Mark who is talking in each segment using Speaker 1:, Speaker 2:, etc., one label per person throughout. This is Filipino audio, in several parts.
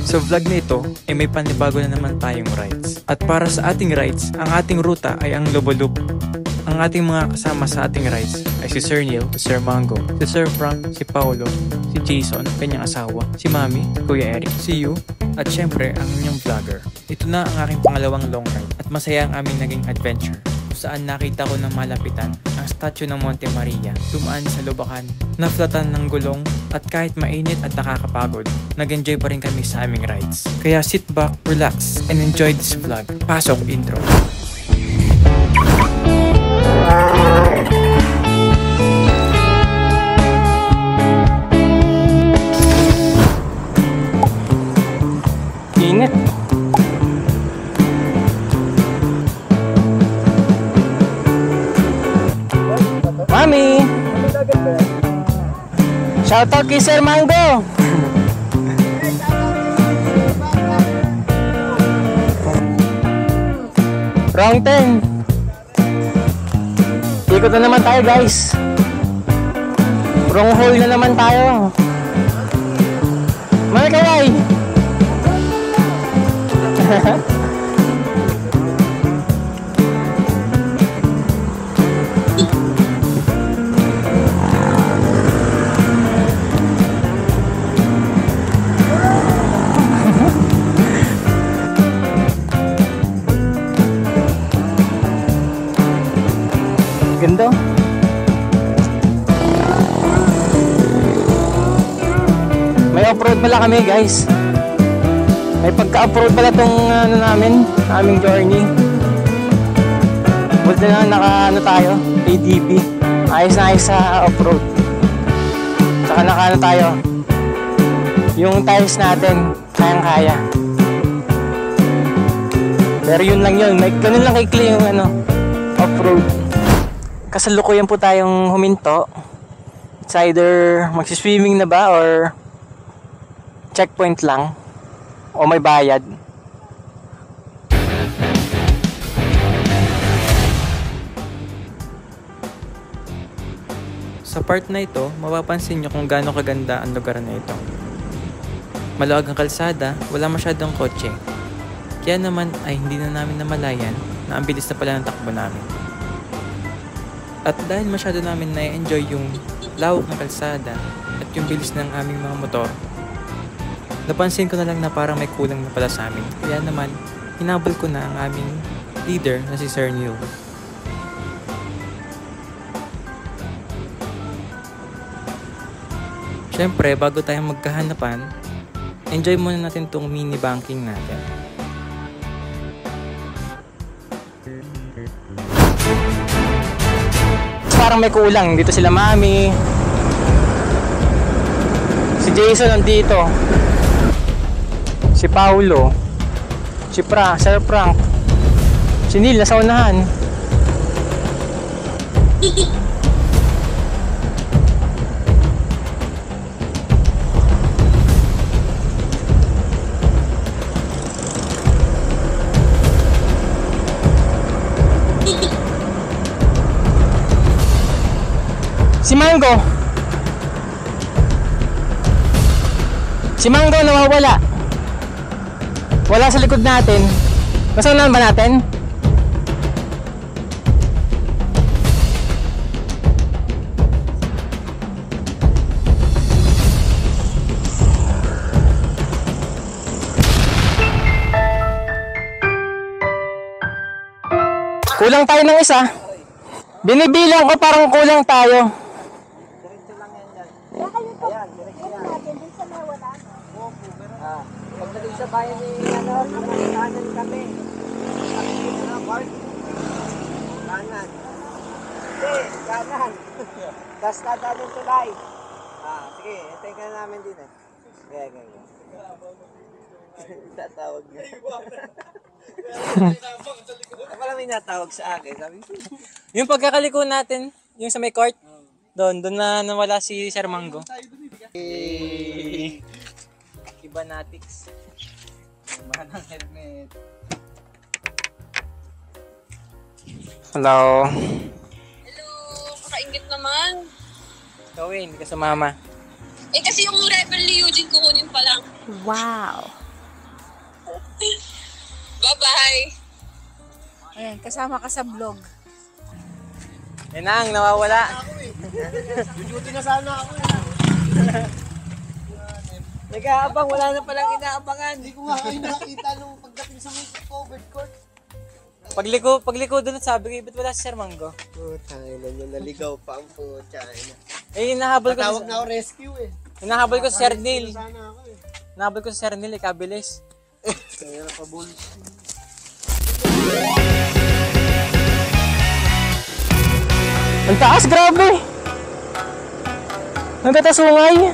Speaker 1: Sa vlog na ito ay may panibago na naman tayong rides. At para sa ating rides, ang ating ruta ay ang Lobo Loop. Ang ating mga kasama sa ating rides ay si Sir Neil, si Sir Mango, si Sir Frank, si Paolo, si Jason, kanyang asawa, si Mami, si Kuya Eric, si Yu, at syempre ang inyong vlogger. Ito na ang aking pangalawang long ride at masaya ang aming naging adventure. Saan nakita ko ng malapitan ang statue ng Monte Maria, dumaan sa lubakan, naflatan ng gulong, at kahit mainit at nakakapagod, nag-enjoy pa rin kami sa aming rides. Kaya sit back, relax, and enjoy this vlog. Pasok intro! Init! Mami! Shoutout kay Sir Mango! Wrong turn! Ikot na naman tayo guys! Wrong hole na naman tayo! Mga kaway! Ganda. May off-road pala kami guys. May pagka-off-road pala tong aming journey. Buti na naka tayo, ADP. Ayos na ayos sa off-road. Saka naka tayo. Yung tires natin, kayang-kaya. Pero yun lang yun, may ganun lang kikli yung off-road. Kasalukuyan po tayong huminto. It's either magsiswimming na ba or checkpoint lang o may bayad. Sa part na ito, mapapansin nyo kung gaano kaganda ang lugar na ito. Maluwag ang kalsada, wala masyadong kotse. Kaya naman ay hindi na namin namalayan na ang bilis na pala ng takbo namin. At dahil masyado namin na-enjoy yung lawak ng kalsada at yung bilis ng aming mga motor, napansin ko na lang na parang may kulang na pala sa amin. Kaya naman, hinabol ko na ang aming leader na si Sir Neil. Siyempre, bago tayo magkahanapan, enjoy muna natin tong mini banking natin. Parang may kulang. Dito sila Mami. Si Jason nandito. Si Paolo. Si Sir Frank. Si Neil nasa unahan. Si Mango. Si Mango nawawala. Wala sa likod natin. Nasaan ba natin? Kulang tayo ng isa. Binibilang ko parang kulang tayo.
Speaker 2: Pagdating sa bayan ni kanan kami. Kanan. Hindi, kanan. Tapos nadaan yung tulay. Sige, hintayin ka na namin din eh. Gaya. Tatawag niya. Wala may natawag sa akin. Sabi ko.
Speaker 1: Yung pagkakaliko natin, yung sa may court, doon na nawala si Sir Mango. Ibanatics.
Speaker 2: Manang helmet.
Speaker 1: Hello.
Speaker 3: Hello, kakaingit naman.
Speaker 1: Gawin, hindi ka sumama.
Speaker 3: Eh kasi yung Rebel ni Eugene kukunin pa lang.
Speaker 4: Wow.
Speaker 3: bye.
Speaker 4: Ayan, kasama ka sa vlog.
Speaker 1: Yan na ang nawawala.
Speaker 2: Duty na sana ako. Nag-aabang, wala na palang inaabangan. Hindi ko nga kayo nakita nung pagdating sa may covered court.
Speaker 1: Pagliko doon at sabi ko, ba't wala si Sir Mango?
Speaker 2: Putang ina niya, naligaw pa ang putang ina.
Speaker 1: Eh, hinahabol ko
Speaker 2: Tawag na ako rescue eh.
Speaker 1: hinahabol ko si Sir Neil.
Speaker 2: Sana ako eh.
Speaker 1: Hinahabol ko si Sir Neil, ikabilis.
Speaker 2: Kaya na pa
Speaker 1: Ang taas, grabe! Nagkatasungay.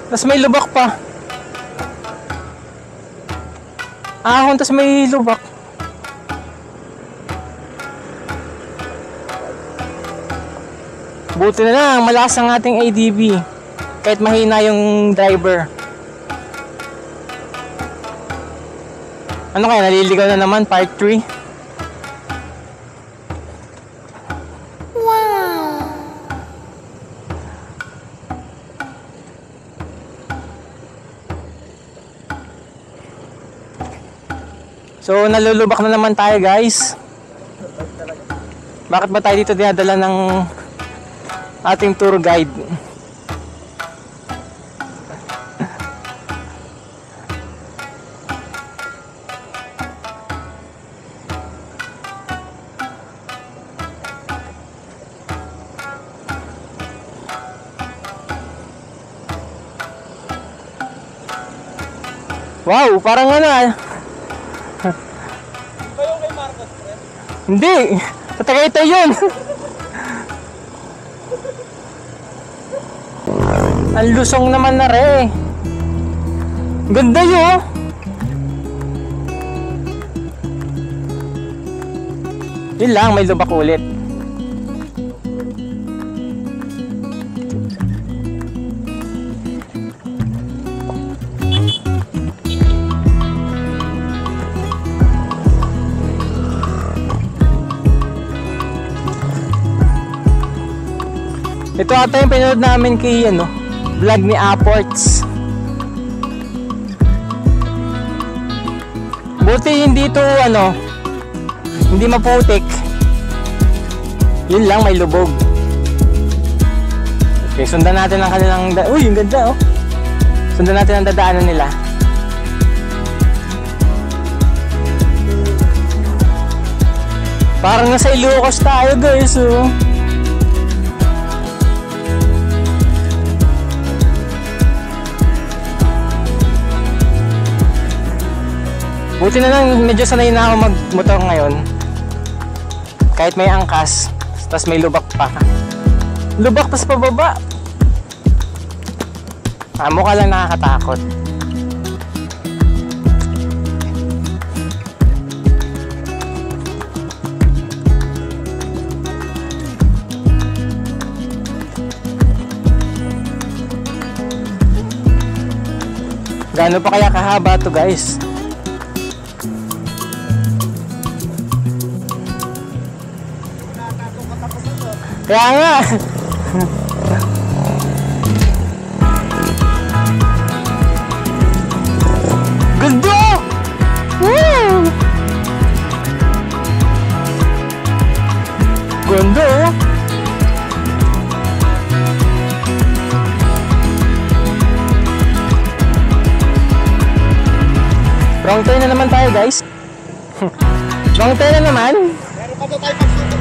Speaker 1: Tapos may lubak pa. Ahon, tapos may lubak. Buti na lang, malakas ang ating ADB. Kahit mahina yung driver. Ano kaya, naliligaw na naman, part 3? So, nalulubak na naman tayo, guys. Bakit ba tayo dito dinadala ng ating tour guide? Wow, parang ano ah. Hindi! Sa Tagaytay yun! Ang lusong naman na re. Ganda yun oh! Yun lang, may lubak ulit. Ito ata yung pinanood namin kay vlog ni Aports. Buti hindi ito hindi maputik. Yun lang, may lubog. Okay, sundan natin ang kanilang uy, yung ganda oh. Sundan natin ang dadaanan nila. Parang nasa Ilocos tayo, guys oh. Buti na lang, medyo sanay na ako magmotor ngayon. Kahit may angkas, tas may lubak pa. Lubak tas pababa. Mukha lang nakakatakot. Gaano pa kaya kahaba to, guys? Kaya nga. Ganda! Woo! Ganda oh. Wrong turn na naman tayo, guys. Wrong turn na naman.
Speaker 2: Meron pa daw tayo pagsusunod.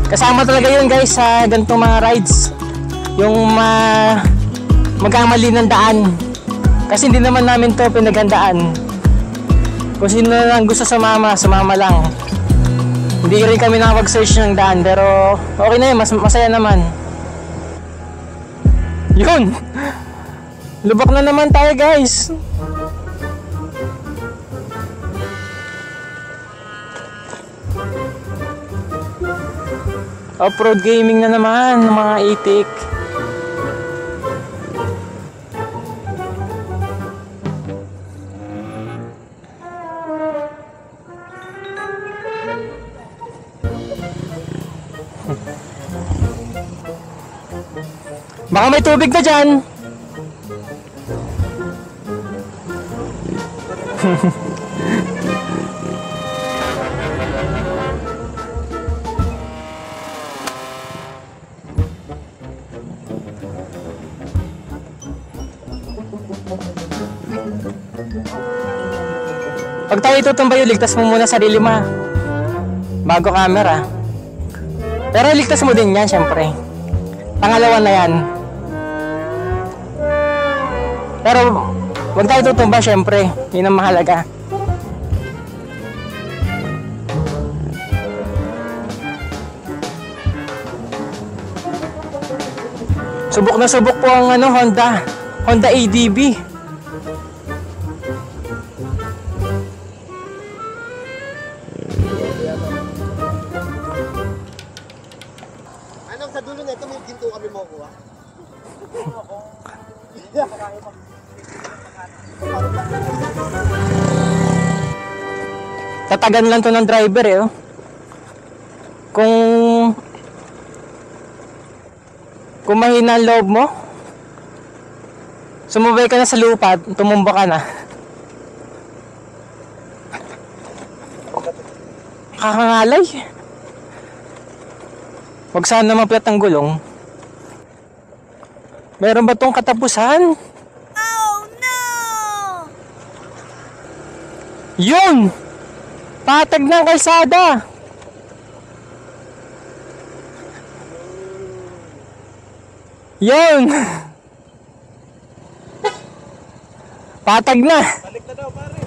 Speaker 1: Kasama talaga yun, guys, sa ganitong mga rides. Yung magkamali ng daan. Kasi hindi naman namin to pinaghandaan. Kung sino lang gusto sumama, sumama lang. Hindi rin kami nakapag-search ng daan, pero okay na yun, masaya naman. Yun! Lubak na naman tayo, guys. Off-road gaming na naman, mga itik.
Speaker 5: Baka may tubig na dyan. Pag tayo tutumbayo, ligtas mo muna sarili mo, ha? Bago camera. Pero ligtas mo din yan, syempre. Pangalawa na yan. Pero huwag tayo tutumba, syempre. Yun ang mahalaga. Subok na subok po ang Honda ADB.
Speaker 2: Anong sa dulo na ito, may ginto kami mo kuha.
Speaker 5: Tatagan lang to ng driver eh. Oh. Kung mahina ang loob mo, sumubay ka na sa lupa, tumumba ka na. Kakangalay. Huwag sana maplat ang gulong. Meron ba tong katapusan?
Speaker 4: Oh no!
Speaker 5: Yun! Patag ng kalsada! Yun! Patag na!
Speaker 2: Balik na daw, pare.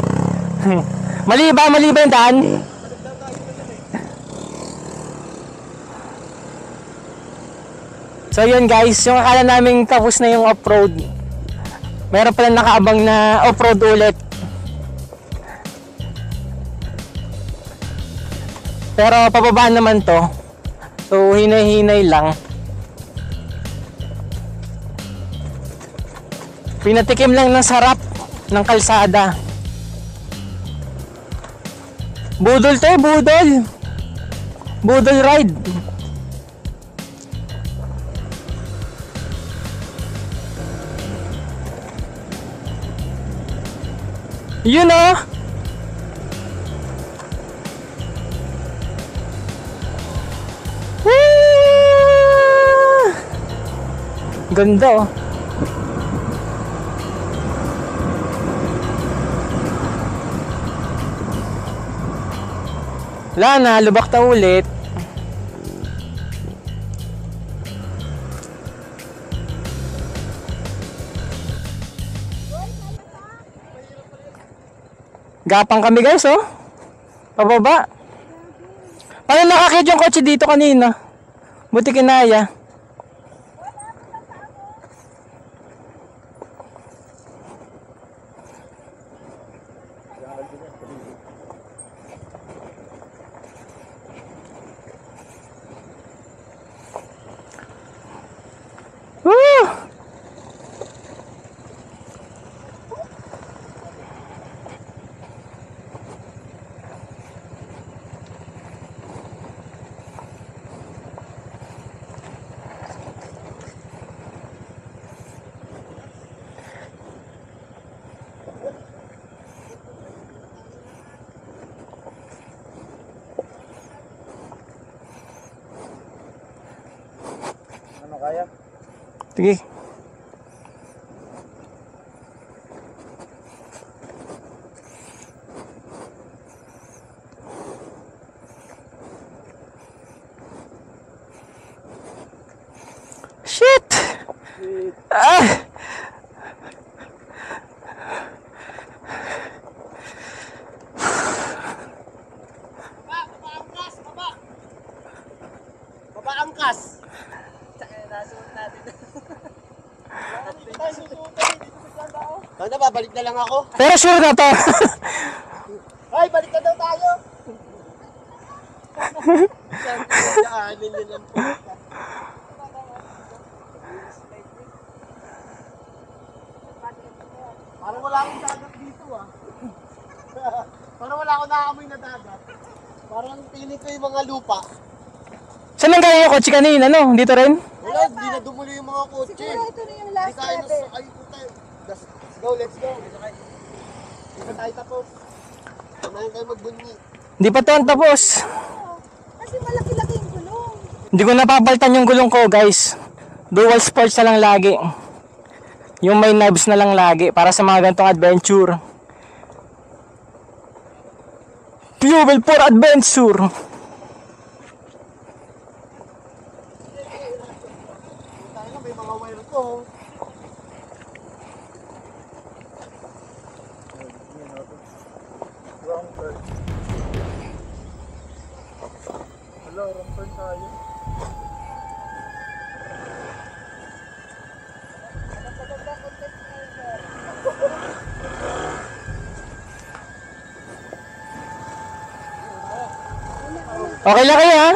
Speaker 5: Mali ba yung daan? So yun guys, yung akala namin tapos na yung off-road. Meron pala nakaabang na off-road ulit. Pero pababa naman to. So hinay-hinay lang. Pinatikim lang ng sarap ng kalsada. Budol to eh, budol. Budol ride. Yun oh. Ganda oh. Wala na, lubak ta ulit. Gapang kami guys oh. Pababa. Paano nakakit yung kotse dito kanina? Buti kinaya. Woo!
Speaker 2: Ano kaya?
Speaker 5: Sige. Shit! Ah!
Speaker 2: Baba angkas! Nasuot natin. Ano, babalik na lang ako.
Speaker 5: Pero sure na to.
Speaker 2: Ay, balik na daw tayo! Daanin nyo lang po. Parang wala akong dagat dito ah. Parang wala akong nakaamoy na dagat. Parang piling ko yung mga lupa.
Speaker 5: Saan nang galing yung kotse kanina, no? Dito rin?
Speaker 2: Wala, hindi na
Speaker 6: na dumulo yung mga kotse.
Speaker 4: Siguro ito na yung last
Speaker 6: Di tayo
Speaker 4: step eh.
Speaker 6: ay puta. Let's go, let's go. Di pa tayo tapos. Samahin kayo magbunyi.
Speaker 5: Hindi pa to ang tapos.
Speaker 4: Kasi malaki-laki yung gulong.
Speaker 5: Hindi ko napapalitan yung gulong ko, guys. Dual sports na lang lagi. Yung may knobs na lang lagi para sa mga ganitong adventure. Fuel for adventure.
Speaker 6: Tayo na, may mga wire ko. Wrong turn. Hello, wrong turn tayo.
Speaker 5: Okay lang kayo, ha?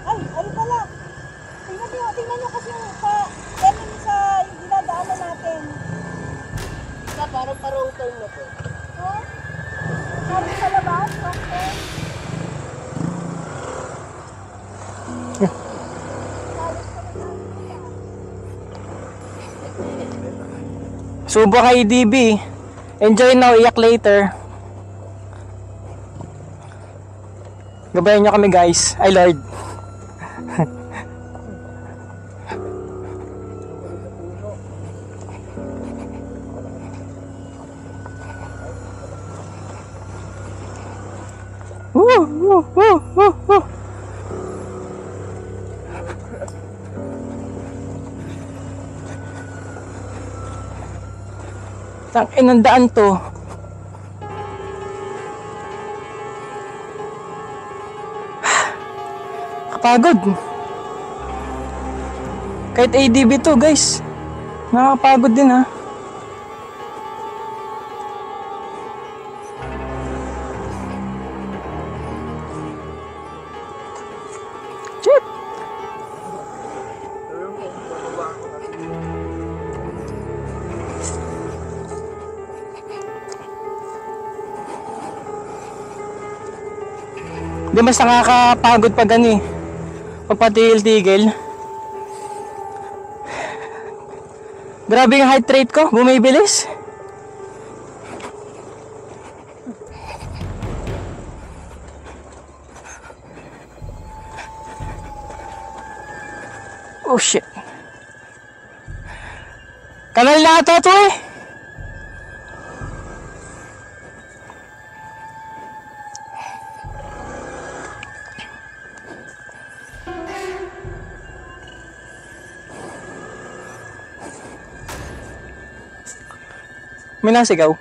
Speaker 4: Ay, ano pala? Tingnan nyo kasi yung sa yung dinadaanan natin.
Speaker 6: Parang pa-wrong turn na to.
Speaker 4: Oh? Sabi sa labas? Okay.
Speaker 5: Subo kay DB. Enjoy now, iyak later. Gabayan nyo kami, guys. Ay, Lord. Woo, woo, woo, woo, woo. Tangin ng daan to. Kapagod. Kahit ADB to, guys. Nakakapagod din, ha. Shit. Di mas nakakapagod pag ano eh. Pagpatigil-tigil. Grabe yung heart rate ko, bumibilis. Oh shit. Kanal na ata to eh. May nasigaw.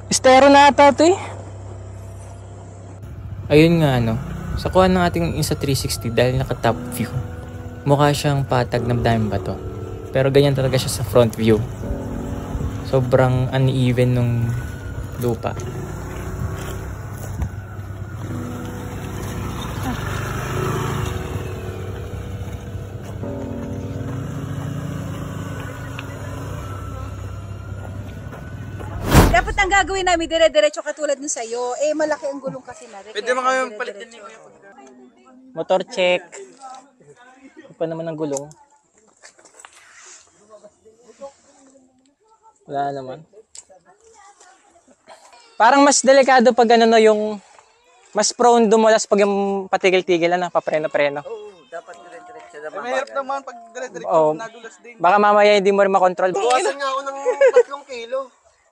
Speaker 5: Estero na ata ito eh.
Speaker 1: Ayun nga ano, sa kuha ng ating Insta360 dahil naka top view, mukha siyang patag ng daming bato. Pero ganyan talaga siya sa front view. Sobrang uneven nung lupa.
Speaker 4: Dapat ang gagawin namin dire-diretso katulad nun sa'yo. Eh, malaki ang gulong kasi na. Pwede mo kami palit din yung
Speaker 5: Motor check. Ito pa naman ang gulong. Wala naman. Parang mas delikado pag ano no, yung mas prone dumulas pag yung patigil-tigil na papreno-preno.
Speaker 2: Oo, dapat dire-diretso naman.
Speaker 6: Mahirap naman pag dire-diretso
Speaker 5: Oo.
Speaker 6: nadulas din.
Speaker 5: Baka mamaya hindi mo rin makontrol.
Speaker 6: Buwasan nga ako ng 3 kilo.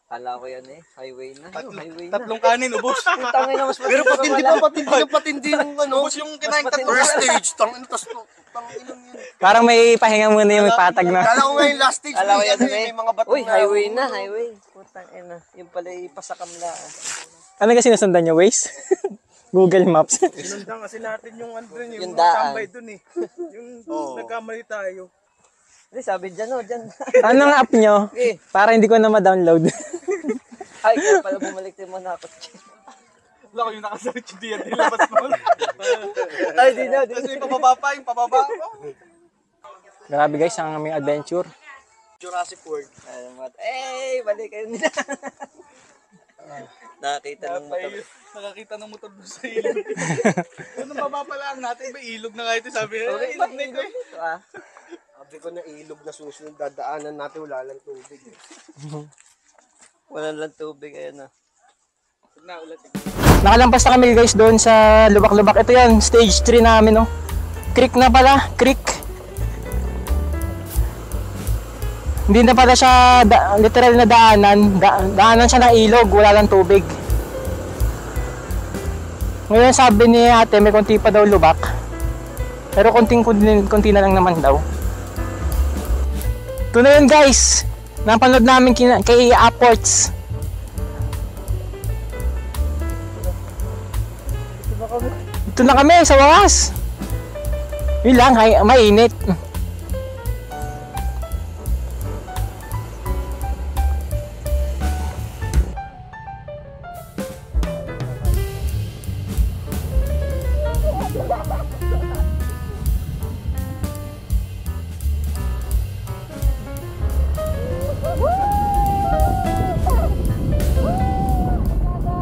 Speaker 2: Kala ko yan eh, highway na. Highway na.
Speaker 6: Tatlong kanin, ubos.
Speaker 2: Tangin na mas
Speaker 6: Pero patindi pa, patindi yung ano. Ubos yung kinain
Speaker 2: Mas matindi.
Speaker 6: first stage. Tangin, tas tangin yun.
Speaker 5: Parang may pahinga muna yung may patag na.
Speaker 6: Kala ko nga yung last stage.
Speaker 2: Kala ko yan
Speaker 6: may mga bato
Speaker 2: Uy,
Speaker 6: na.
Speaker 2: highway na, highway. Putang ina. Yung pala ipasakam na.
Speaker 5: Ano kasi sinusundan nyo, Waze? Google Maps.
Speaker 6: Sinundan kasi natin yung Andren,
Speaker 2: Yung daan.
Speaker 6: tambay dun eh. Yung nagkamali tayo.
Speaker 2: Hindi, sabi dyan o, dyan.
Speaker 5: Anong app nyo?
Speaker 2: Eh.
Speaker 5: Para hindi ko na ma-download.
Speaker 2: Ay, kaya pala bumalik din mo na ako.
Speaker 6: Wala ko yung nakasearch diyan, nilabas mo.
Speaker 2: Ay, di na.
Speaker 6: Kasi pababa pa, yung pababa.
Speaker 5: Grabe guys, ang aming adventure.
Speaker 6: Jurassic World.
Speaker 2: Balik kayo nila. Nakakita ng motor.
Speaker 6: Nakakita ng motor doon sa ilog. Kung baba pa lang natin, may ilog na nga ito. Sabi, ilog na ito.
Speaker 2: Sabi ko na ilog na susunod, dadaanan natin, wala lang tubig. Wala lang tubig, ayun na.
Speaker 5: Nakalampas na kami guys doon sa lubak-lubak. Ito yan, stage 3 namin, oh. Creek na pala, creek. Hindi na pala siya literal na daanan. Daanan siya ng ilog, wala lang tubig. Ngayon sabi ni ate may konti pa daw lubak. Pero konti na lang naman daw. Ito na yun guys. Napanood namin kay Upwards. Ito na kami sa wakas. Yun lang, mainit.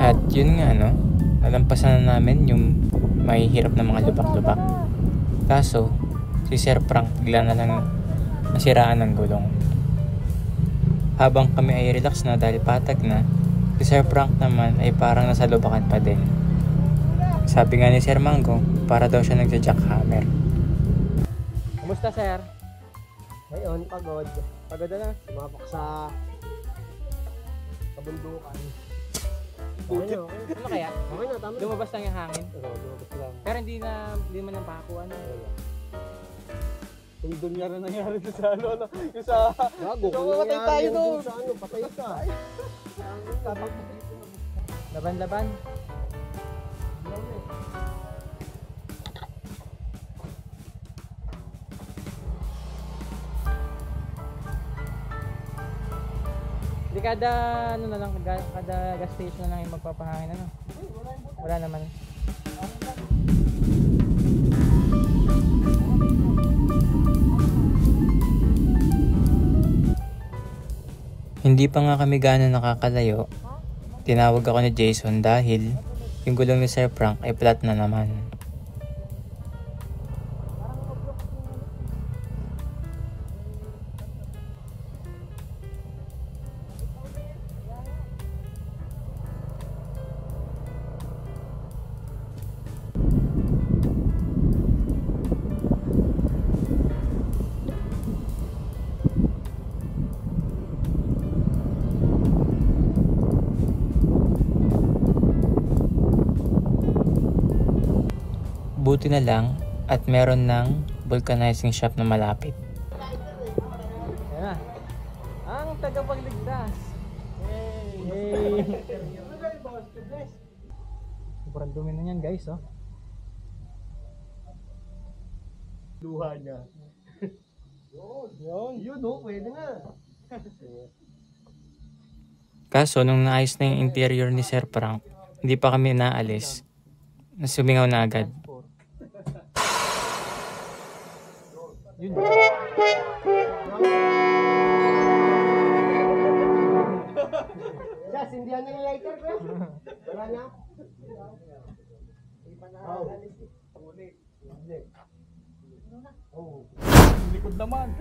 Speaker 1: At yun nga no, nalampasan na namin yung may hirap na mga lubak-lubak. Kaso, si Sir Frank bigla na lang nasiraan ng gulong. Habang kami ay relax na dahil patag na, si Sir Frank naman ay parang nasa lubakan pa din. Sabi nga ni Sir Mango, para daw siya nagja-jackhammer.
Speaker 5: Kumusta sir?
Speaker 2: Ngayon, pagod. Pagod na. Sumabak sa kabundukan.
Speaker 5: Okay, okay. Ano kaya?
Speaker 2: Okay na, tama na.
Speaker 5: Lumabas lang yung hangin.
Speaker 2: Lumabas lang.
Speaker 5: Pero hindi man ang pakakuan.
Speaker 6: Kung doon nga rin nangyari doon sa ano, yung sa...
Speaker 2: Gago, kung
Speaker 6: patay
Speaker 2: nangyari
Speaker 6: tayo
Speaker 2: yun
Speaker 6: doon.
Speaker 2: sa ano, patay ka.
Speaker 5: Laban-laban. Di kada ano na lang, kada gas station na lang yung magpapahangin ano. Wala naman.
Speaker 1: Hindi pa nga kami gaano nakakalayo. Tinawag ako ni Jason dahil yung gulong ni Sir Frank ay flat na naman. Buti na lang at meron ng vulcanizing shop na malapit.
Speaker 5: Ayan na. Ang tagapagligtas. Yay! Sobrang dumi na yan guys, oh.
Speaker 6: Luha niya. Yun, oh, pwede na.
Speaker 1: Kaso nung naayos na yung interior ni Sir Frank, hindi pa kami naalis. Sumingaw na agad.
Speaker 5: Yun.
Speaker 2: Yes, hindi yan yung lighter ko. Wala na.
Speaker 6: Likod naman.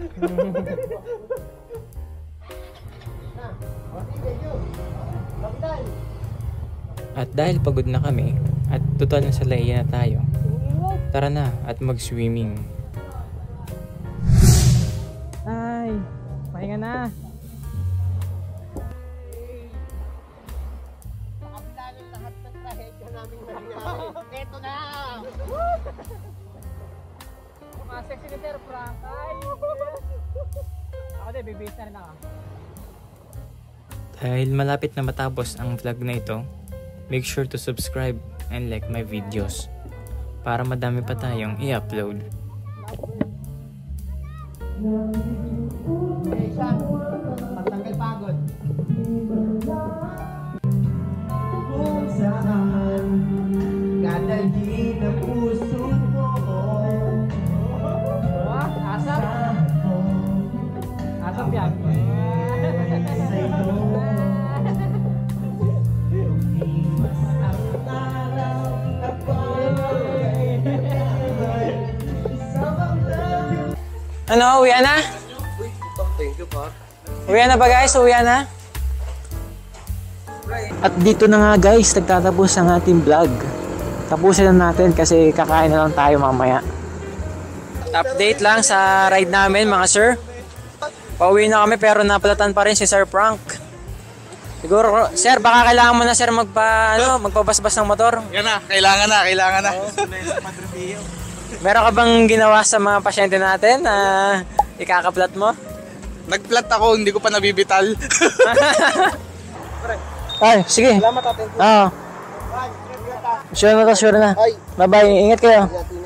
Speaker 1: At dahil pagod na kami at total na sa laiya na tayo, tara na at mag-swimming.
Speaker 5: Ay, pahinga na.
Speaker 2: Nakabila lahat ng trahedya namin nangyari. Eto na!
Speaker 5: Mga sexy ni Sir Frank. Ay! Ako din, bibihis na rin ako.
Speaker 1: Dahil malapit na matapos ang vlog na ito, make sure to subscribe and like my videos para madami pa tayong i-upload.
Speaker 2: Okay, siya. Pagtanggal pagod. Kung saan kadalhin ang puso mo
Speaker 5: Ano, uwian na?
Speaker 6: Thank you, pa.
Speaker 5: Uwian na ba guys? Uwian na? At dito na nga guys, nagtatapos ang ating vlog. Tapusin na natin kasi kakain na lang tayo mamaya. Update lang sa ride namin mga sir. Pauwi na kami pero napalatan pa rin si Sir Frank. Siguro, sir, baka kailangan mo na sir magpabasbas ng motor.
Speaker 7: Yan na, kailangan na.
Speaker 5: Meron ka bang ginawa sa mga pasyente natin na ikakaplat mo?
Speaker 7: Nagplat ako, hindi ko pa nabibital.
Speaker 5: Ay, sige.
Speaker 6: Salamat, thank you.
Speaker 5: Oo. Sure na to, sure na.
Speaker 6: Ay.
Speaker 5: Bye-bye, ingat kayo.
Speaker 6: Ingat,